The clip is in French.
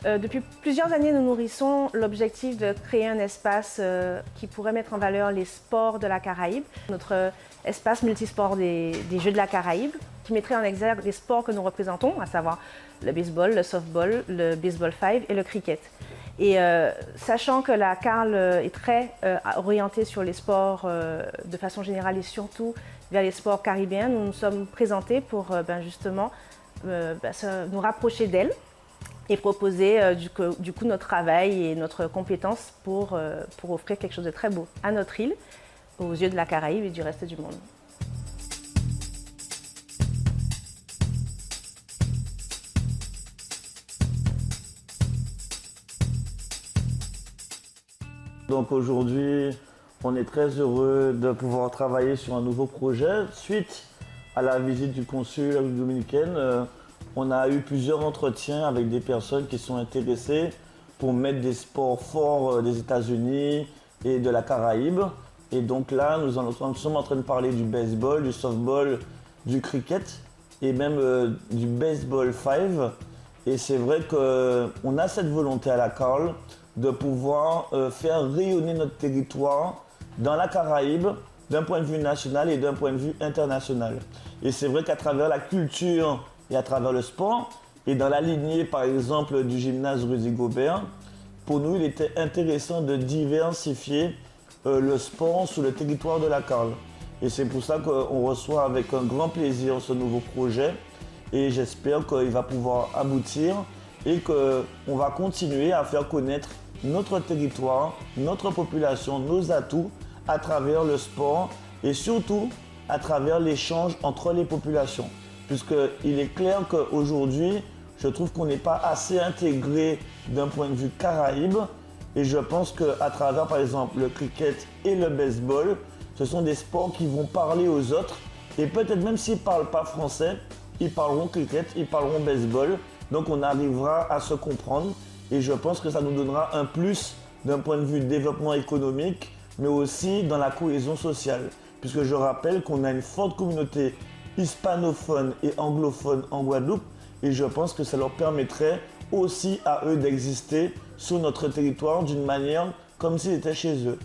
Depuis plusieurs années, nous nourrissons l'objectif de créer un espace qui pourrait mettre en valeur les sports de la Caraïbe. Notre espace multisport des Jeux de la Caraïbe, qui mettrait en exergue les sports que nous représentons, à savoir le baseball, le softball, le baseball 5 et le cricket. Et sachant que la CARL est très orientée sur les sports de façon générale et surtout vers les sports caribéens, nous nous sommes présentés pour justement nous rapprocher d'elle et proposer du coup notre travail et notre compétence pour offrir quelque chose de très beau à notre île, aux yeux de la Caraïbe et du reste du monde. Donc aujourd'hui, on est très heureux de pouvoir travailler sur un nouveau projet. Suite à la visite du consul dominicaine, on a eu plusieurs entretiens avec des personnes qui sont intéressées pour mettre des sports forts des États-Unis et de la Caraïbe. Et donc là, nous sommes en train de parler du baseball, du softball, du cricket et même du baseball 5. Et c'est vrai qu'on a cette volonté à la CARL de pouvoir faire rayonner notre territoire dans la Caraïbe d'un point de vue national et d'un point de vue international. Et c'est vrai qu'à travers la culture et à travers le sport, et dans la lignée par exemple du gymnase Rudy Gobert, pour nous il était intéressant de diversifier le sport sur le territoire de la CARL. Et c'est pour ça qu'on reçoit avec un grand plaisir ce nouveau projet et j'espère qu'il va pouvoir aboutir et qu'on va continuer à faire connaître notre territoire, notre population, nos atouts à travers le sport et surtout à travers l'échange entre les populations. Puisqu'il est clair qu'aujourd'hui, je trouve qu'on n'est pas assez intégré d'un point de vue Caraïbe et je pense qu'à travers par exemple le cricket et le baseball, ce sont des sports qui vont parler aux autres et peut-être même s'ils ne parlent pas français, ils parleront cricket, ils parleront baseball, donc on arrivera à se comprendre. Et je pense que ça nous donnera un plus d'un point de vue développement économique, mais aussi dans la cohésion sociale. Puisque je rappelle qu'on a une forte communauté hispanophone et anglophone en Guadeloupe, et je pense que ça leur permettrait aussi à eux d'exister sur notre territoire d'une manière comme s'ils étaient chez eux.